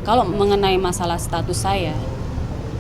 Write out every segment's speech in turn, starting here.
Kalau mengenai masalah status saya,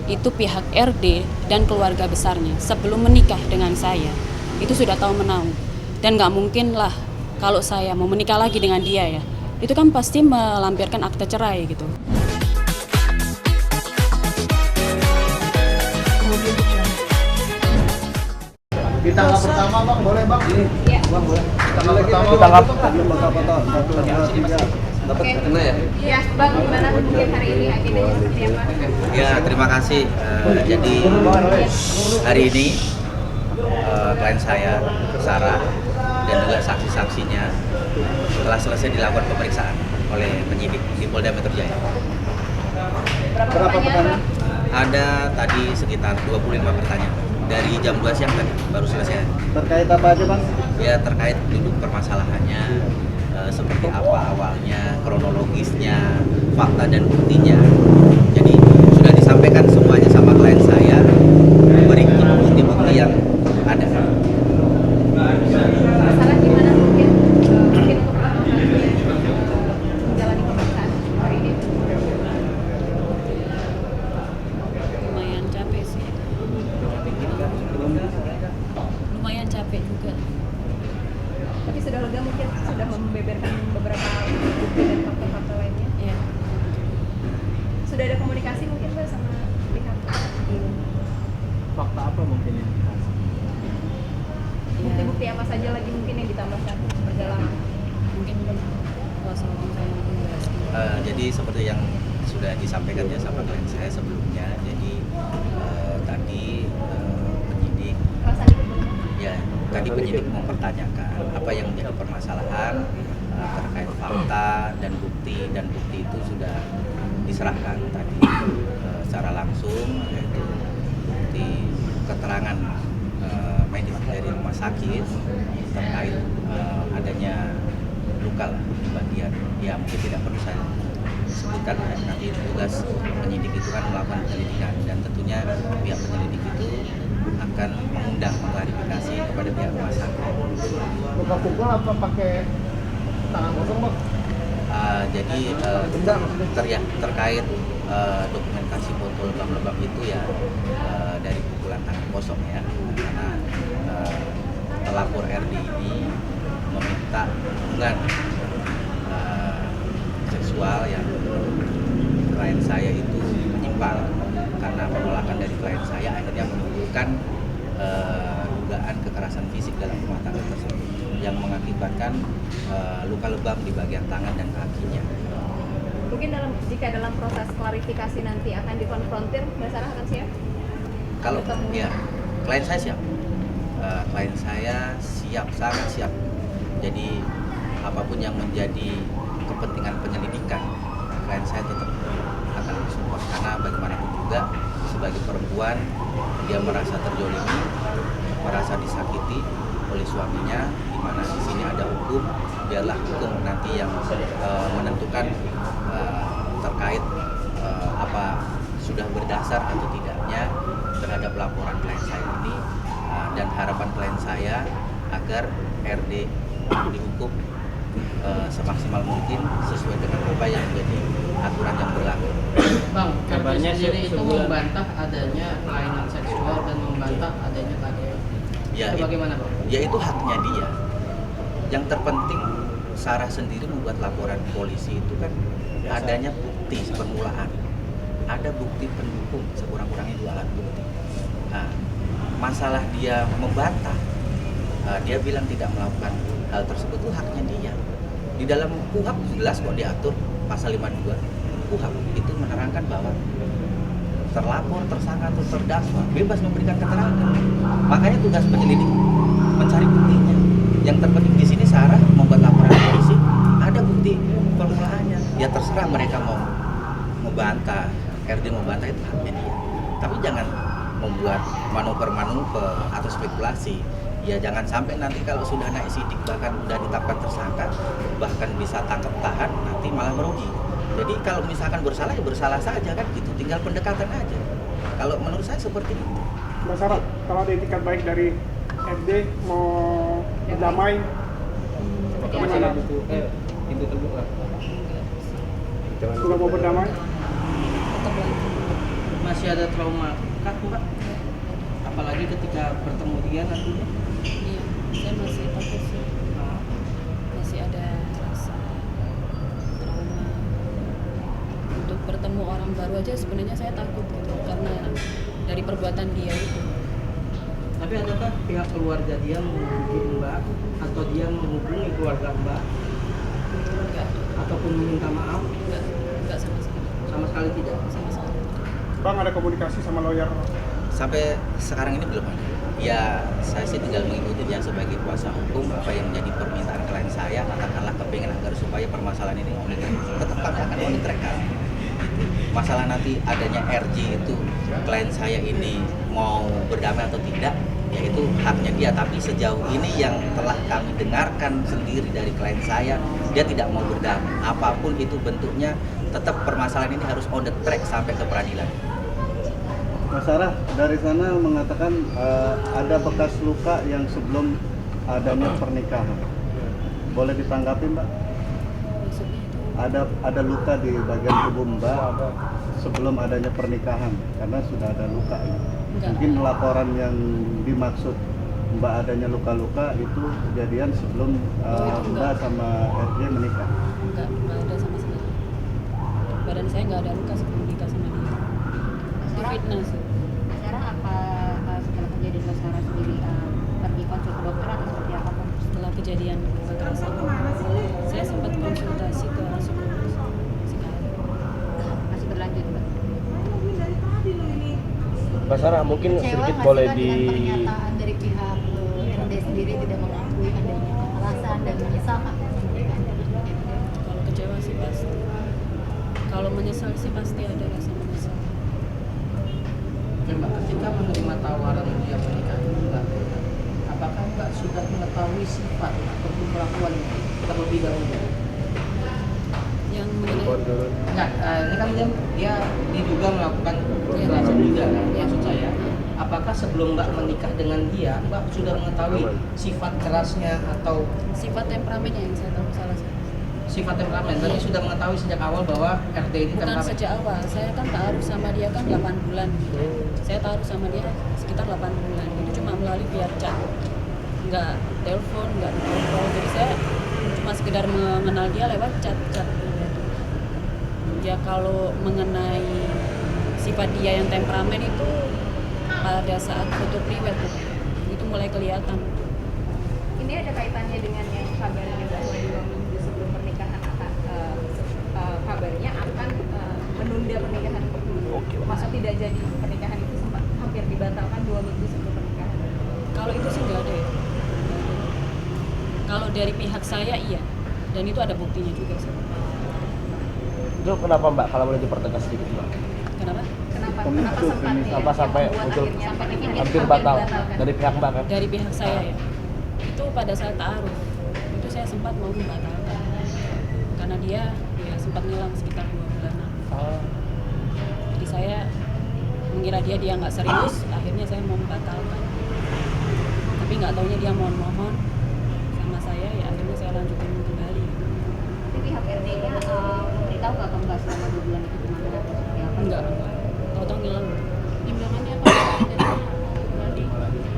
itu pihak RD dan keluarga besarnya sebelum menikah dengan saya itu sudah tahu menahu, dan nggak mungkin lah kalau saya mau menikah lagi dengan dia ya, itu kan pasti melampirkan akte cerai gitu. Di tanggal pertama bang, boleh bang? Iya. Bang boleh. Tanggal pertama Di tanggal belum foto. 1, 2, 3. dapat kena ya? Iya, Bang, gimana mungkin hari ini agendanya seperti apa? Ya, terima kasih. Jadi hari ini klien saya, Sarah, dan juga saksi-saksinya telah selesai dilakukan pemeriksaan oleh penyidik di Polda Metro Jaya. Berapa pertanyaan? Ada tadi sekitar 25 pertanyaan. Dari jam 2 siang tadi baru selesai. Terkait apa aja bang? Ya, terkait duduk permasalahannya, seperti apa awalnya, kronologisnya, fakta dan buktinya. Jadi sudah disampaikan semuanya sama klien saya, berikut bukti-bukti yang ada. Masalah gimana mungkin untuk menjalani pemeriksaan hari ini? Lumayan capek sih, lumayan capek juga. Tapi sudah lega mungkin, sudah membeberkan beberapa bukti dan fakta-fakta lainnya. Ya, Sudah ada komunikasi mungkin Mbak sama pihak Fakta apa mungkin yang dikasih? bukti-bukti apa saja lagi mungkin yang ditambahkan perjalanan? mungkin kuasa hukum saya menjelaskan. Jadi seperti yang sudah disampaikan ya sama klien saya sebelumnya. Jadi tadi penyidik Perasaan itu belum? ya tadi penyidik mempertanyakan apa yang menjadi permasalahan terkait fakta dan bukti itu sudah diserahkan tadi secara langsung, yaitu bukti keterangan medis dari rumah sakit terkait adanya luka di bagian, ya mungkin tidak perlu saya sebutkan ya, nanti tugas penyidik itu kan melakukan penyelidikan, dan tentunya pihak penyelidik itu akan mengundang klarifikasi kepada pihak rumah sakit. Luka pukul apa pakai tangan kosong bang? Jadi terkait dokumentasi foto lebam-lebam itu ya dari pukulan tangan kosong ya, karena pelapor RD ini meminta hubungan seksual yang klien saya itu menyimpang, karena penolakan dari klien saya akhirnya menimbulkan dugaan kekerasan fisik dalam rumah tangga tersebut yang mengakibatkan luka lebam di bagian tangan dan kakinya. Mungkin jika dalam proses klarifikasi nanti akan dikonfrontir, Mbak Sarah akan siap? Kalau Ketemu. ya klien saya siap, klien saya siap, sangat siap. Jadi apapun yang menjadi kepentingan penyelidikan, klien saya tetap akan support, karena bagaimanapun juga sebagai perempuan dia merasa terjolimi, merasa disakiti oleh suaminya, di mana di sini ada hukum, biarlah hukum nanti yang menentukan terkait apa sudah berdasar atau tidaknya terhadap laporan klien saya ini, dan harapan klien saya agar RD dihukum semaksimal mungkin sesuai dengan apa yang menjadi aturan yang berlaku. Bang, Kabarnya RD sendiri itu sebulan. membantah adanya kelainan seksual dan membantah adanya KDRT. Ya, Itu bagaimana, Bang? Ya itu haknya dia. Yang terpenting Sarah sendiri membuat laporan polisi itu kan adanya bukti permulaan, ada bukti pendukung sekurang-kurangnya 2 alat bukti. Nah, masalah dia membantah, dia bilang tidak melakukan hal tersebut, itu haknya dia. Di dalam KUHP jelas kok diatur pasal 52 KUHP itu menerangkan bahwa terlapor, tersangka atau terdakwa bebas memberikan keterangan. Makanya tugas penyelidik mencari buktinya. Yang terpenting di sini Sarah membuat laporan polisi, ada bukti permulaannya. Ya terserah mereka mau membantah, RD membantah, itu haknya dia. Tapi jangan membuat manuver-manuver atau spekulasi. Ya jangan sampai nanti kalau sudah naik sidik, bahkan sudah ditetapkan tersangka, bahkan bisa tangkap tahan, nanti malah merugi. Jadi kalau misalkan bersalah ya bersalah saja kan gitu, tinggal pendekatan aja. Kalau menurut saya seperti itu. Mbak Sarah, kalau ada itikat baik dari RD mau berdamai, Seperti gimana? apa? Pintu terbuka. Sudah mau berdamai? tetap lanjut. Masih ada trauma kah Mbak? Apalagi ketika bertemu dia nantinya? Iya, saya masih takut sih. Nah, Masih ada rasa trauma untuk bertemu orang baru aja. Sebenarnya saya takut gitu karena dari perbuatan dia itu. tapi adakah pihak keluarga dia menghubungi Mbak atau dia menghubungi keluarga Mbak Enggak, ataupun meminta maaf? enggak sama sekali. Sama sekali tidak. Sama sekali. Bang, ada komunikasi sama lawyer? Sampai sekarang ini belum ada. Ya, saya sih tinggal mengikuti dia sebagai kuasa hukum, apa yang menjadi permintaan klien saya, katakanlah kepingin agar supaya permasalahan ini on the track. Tetap kami akan on the track kan. Masalah nanti adanya RJ itu klien saya ini mau berdamai atau tidak, yaitu haknya dia. Tapi sejauh ini yang telah kami dengarkan sendiri dari klien saya, dia tidak mau berdamai. Apapun itu bentuknya, tetap permasalahan ini harus on the track sampai ke peradilan. Mas Sarah, dari sana mengatakan ada bekas luka yang sebelum adanya pernikahan. Boleh ditanggapi Mbak? Maksudnya itu Ada luka di bagian tubuh Mbak sebelum adanya pernikahan, karena sudah ada luka ya. Enggak. Mungkin laporan yang dimaksud Mbak adanya luka-luka itu kejadian sebelum itu Mbak enggak. sama RJ menikah. enggak ada sama sekali. Badan saya enggak ada luka sebelum nikah sama dia. Itu fitnah sih. Sarah, apa setelah kejadian Mbak Sarah sendiri pergi konsul ke dokter atau seperti apa Bang? Setelah kejadian kekerasan, saya sempat konsultasi ke psikolog sekali. Masih berlanjut Mbak? Mbak Sarah, mungkin Kecewa sedikit nggak boleh sih, Mbak, di dengan pernyataan dari pihak RD sendiri tidak mengakui adanya kekerasan dan menyesal Kak pernikahan dengan RD? Kalau kecewa sih pasti. Kalau menyesal sih pasti ada rasa menyesal. Oke Mbak, ketika menerima tawaran dia menikah Mbak, apakah Mbak sudah mengetahui sifat ataupun kelakuan terlebih dahulu? Yang mengenai Enggak, ini kan dia diduga melakukan kekerasan juga kan, maksud saya. Apakah sebelum Mbak menikah dengan dia, Mbak sudah mengetahui sifat kerasnya atau sifat temperamennya yang saya tahu salah satu. sifat temperamen? Berarti sudah mengetahui sejak awal bahwa RD ini Bukan temperamen. sejak awal, saya kan taruh sama dia kan 8 bulan. Saya taruh sama dia sekitar 8 bulan. Itu cuma melalui via chat. Enggak telepon, enggak telepon. Jadi saya cuma sekedar mengenal dia lewat chat. Ya kalau mengenai sifat dia yang temperamen itu pada saat foto priwet itu mulai kelihatan. Ini ada kaitannya dengan yang kabarnya bahwa 2 minggu sebelum pernikahan kabarnya akan menunda pernikahan dulu. Maksud tidak jadi pernikahan itu sempat hampir dibatalkan 2 minggu sebelum pernikahan. Kalau itu sih nggak ada ya. Kalau dari pihak saya iya, dan itu ada buktinya juga sih. itu kenapa Mbak, kalau boleh dipertegas sedikit Mbak? Kenapa? Kenapa Pemicu, sempat pemicu. ya, Apa sampai yang membuat muncul akhirnya pernikahan hampir itu batal dibatalkan? dari pihak Mbak kan? Dari pihak saya ya. Itu pada saat taaruf itu saya sempat mau membatalkan karena dia ya sempat ngilang sekitar 2 bulanan. Oh. Jadi saya mengira dia nggak serius, akhirnya saya mau membatalkan. Tapi nggak taunya dia mohon-mohon sama saya, ya akhirnya saya lanjutin kembali. Tapi pihak RD-nya memberitahu nggak ke Mbak selama 2 bulan itu gimana atau seperti apa? Enggak. Tahu-tahu ngilang. Imbangannya apa?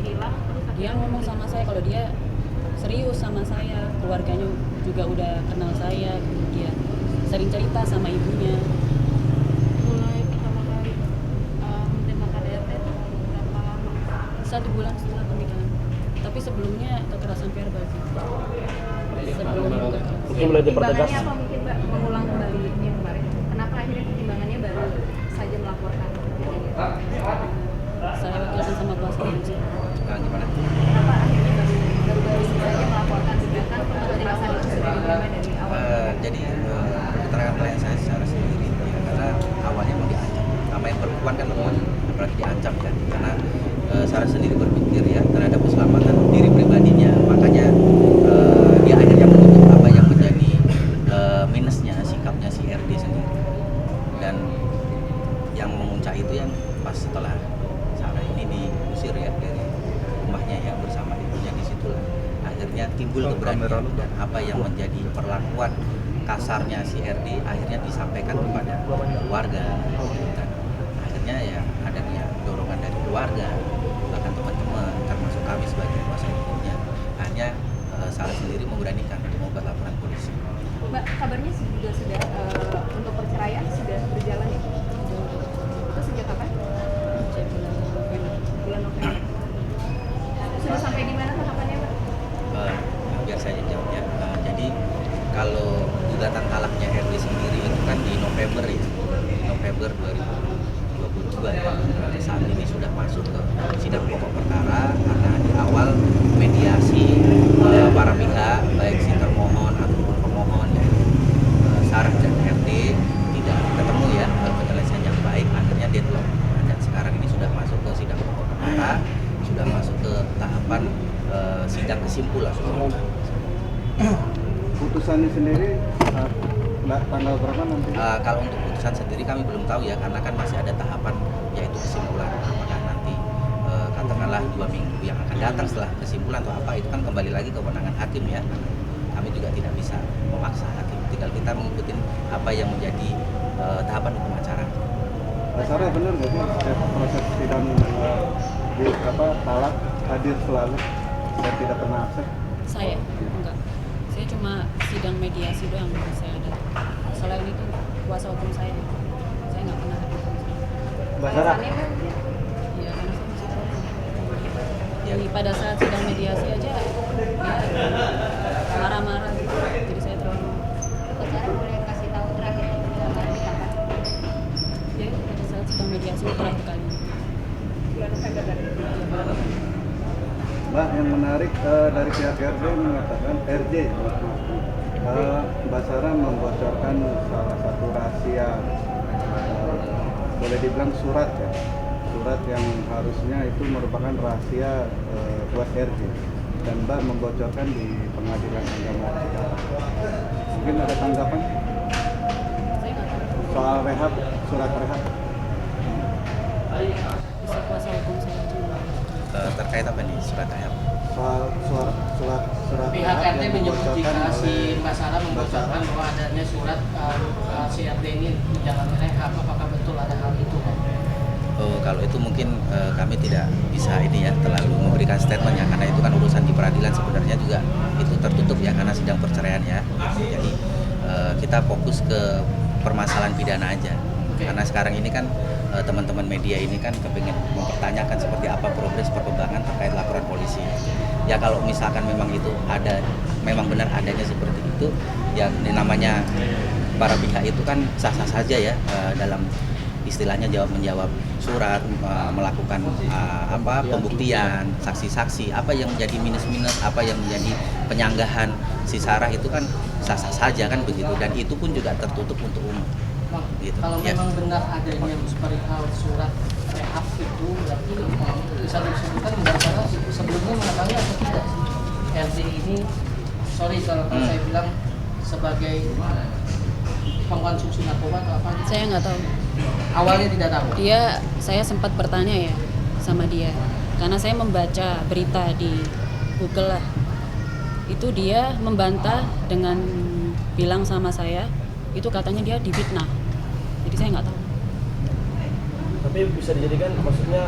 Hilang terus Dia ngomong sama saya kalau dia serius sama saya, keluarganya juga udah kenal saya, dia sering cerita sama ibunya. mulai pertama kali menerima KDRT itu berapa lama? 1 bulan setelah pernikahan. Tapi sebelumnya kekerasan verbal sih. Sebelum kekerasan. Mungkin boleh dipertegas. Pertimbangannya apa mungkin Mbak mengulang kembali yang kemarin? Kenapa akhirnya pertimbangannya baru saja melaporkan kejadian? Saya wakilkan sama kuasa hukum sih. Nah, gimana? Kenapa akhirnya baru saja melaporkan sedangkan pemeriksaan itu sudah dimulai dari awal? Jadi keterangan klien saya secara sendiri ya, karena awalnya mau diancam. Namanya perempuan kan lemah, apalagi diancam ya. Karena Sarah sendiri berpikir ya terhadap keselamatan diri pribadinya, makanya dia akhirnya menutup apa yang menjadi minusnya sikapnya si RD sendiri. Dan yang memuncak itu yang pas setelah Sarah ini diusir ya dari rumahnya ya bersama ibunya, disitulah akhirnya timbul keberanian dan apa yang menjadi perlakuan kasarnya si RD akhirnya disampaikan kepada keluarga. Dan akhirnya ya adanya dorongan dari keluarga, bahkan teman-teman, termasuk kami sebagai kuasa hukumnya, hanya Sarah sendiri memberanikan untuk membuat laporan polisi. Mbak, kabarnya juga sudah untuk perceraian sudah berjalan ya? Itu sejak kapan? Bulan November. Sudah sampai di mana tahapannya, Mbak? Biar saya jawab ya. Jadi kalau gugatan talaknya RD sendiri itu kan di November ya, November 2022 ya. Saat ini sudah masuk ke sidang pokok perkara karena di awal mediasi para pihak baik si termohon ataupun pemohon ya, Sarah dan RD tidak ketemu ya penyelesaian yang baik, akhirnya deadlock. Dan sekarang ini sudah masuk ke sidang pokok perkara, sudah masuk ke tahapan sidang kesimpulan. Putusannya sendiri tanggal berapa nanti? Kalau untuk putusan sendiri kami belum tahu ya, karena kan masih ada tahapan yaitu kesimpulan. Apakah nanti katakanlah 2 minggu yang akan datang setelah kesimpulan atau apa, itu kan kembali lagi ke kewenangan hakim ya. Kami juga tidak bisa memaksa hakim, tinggal kita mengikuti apa yang menjadi tahapan hukum acara. Sarah, benar nggak sih setiap proses sidang di talak hadir selalu dan tidak pernah absen? Saya enggak. Saya cuma sidang mediasi doang saya ada. Selain itu kuasa hukum saya nggak pernah hadir. Mbak Sarah, Alasannya, Mbak? Ya karena saya masih tahu. Jadi pada saat sidang mediasi aja ya marah-marah. Jadi saya terlalu. Pak Sarah boleh kasih tahu terakhir kapan? Ya pada saat sidang mediasi itu terakhir kali. Bulan November tadi. Mbak, yang menarik dari pihak RD mengatakan Mbak Sarah membocorkan salah satu rahasia, boleh dibilang surat ya, surat yang harusnya itu merupakan rahasia buat RD, dan Mbak membocorkan di pengadilan agama. Mungkin ada tanggapan Saya nggak tahu. soal rehab, surat rehab? Bisa kuasa hukum saya aja. Terkait apa nih surat rehab? Soal surat Pihak rehab RT yang menyebut dibocorkan jika si oleh Mbak Sarah membocorkan bahwa adanya surat si RT ini menjalani rehab. Apakah betul ada hal itu? Kalau itu mungkin kami tidak bisa ini ya terlalu memberikan statement ya, karena itu kan urusan di peradilan sebenarnya juga itu tertutup ya karena sidang perceraian ya. Jadi kita fokus ke permasalahan pidana aja. Karena sekarang ini kan teman-teman media ini kan kepingin mempertanyakan seperti apa progres perkembangan terkait laporan polisi. Ya kalau misalkan memang itu ada, memang benar adanya seperti itu, ya namanya para pihak itu kan sah-sah saja ya dalam istilahnya jawab-menjawab surat, melakukan pembuktian, saksi-saksi, apa yang menjadi minus-minus, apa yang menjadi penyanggahan si Sarah itu kan sah-sah saja kan begitu, dan itu pun juga tertutup untuk umum. Gitu. Kalau Ya. memang benar adanya perihal surat rehab itu, berarti bisa disebutkan Mbak Sarah sebelumnya mengetahui atau tidak sih RD ini, sorry kalau saya bilang sebagai pengkonsumsi narkoba atau apa? Saya nggak tahu. Awalnya tidak tahu. Saya sempat bertanya ya sama dia, karena saya membaca berita di Google lah. Itu dia membantah dengan bilang sama saya, itu katanya dia difitnah. Jadi saya nggak tahu. Tapi bisa dijadikan maksudnya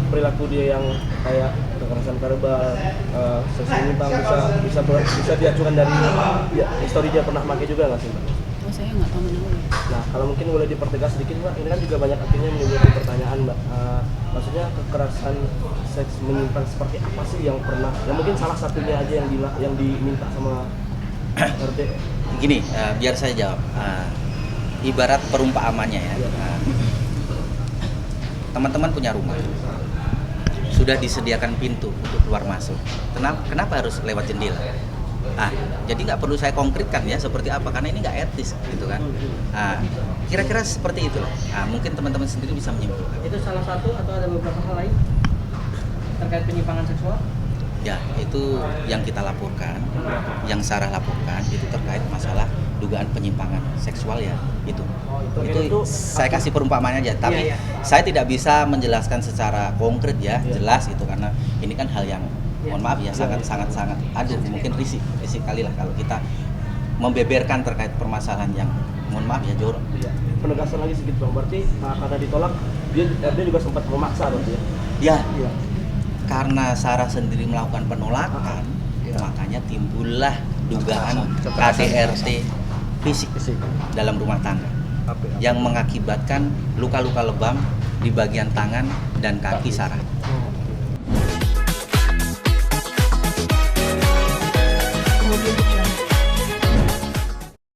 perilaku dia yang kayak kekerasan verbal, seks menyimpang bisa diacukan dari ya, histori dia pernah pakai juga nggak sih Mbak? Oh saya nggak tahu mana. Nah kalau mungkin boleh dipertegas sedikit Mbak, ini kan juga banyak akhirnya menimbulkan pertanyaan Mbak. Maksudnya kekerasan seks menyimpang seperti apa sih yang pernah? Ya mungkin salah satunya aja yang diminta sama RD. Gini, biar saya jawab. Ibarat perumpamaannya ya. Teman-teman punya rumah, sudah disediakan pintu untuk keluar masuk. Kenapa harus lewat jendela? Jadi nggak perlu saya konkretkan ya seperti apa, karena ini nggak etis gitu kan. Kira-kira seperti itulah. Mungkin teman-teman sendiri bisa menyimpulkan. Itu salah satu atau ada beberapa hal lain terkait penyimpangan seksual? Ya, itu yang kita laporkan, yang Sarah laporkan itu terkait masalah dugaan penyimpangan seksual ya, itu. Itu saya kasih perumpamaan aja, tapi saya tidak bisa menjelaskan secara konkret ya, jelas itu karena ini kan hal yang mohon maaf ya sangat aduh mungkin risih kali lah kalau kita membeberkan terkait permasalahan yang mohon maaf ya jorok. Iya. Penegasan lagi sedikit bang, berarti karena ditolak RD juga sempat memaksa berarti ya? Ya, Iya. karena Sarah sendiri melakukan penolakan, makanya timbullah dugaan KDRT fisik dalam rumah tangga yang mengakibatkan luka-luka lebam di bagian tangan dan kaki Sarah.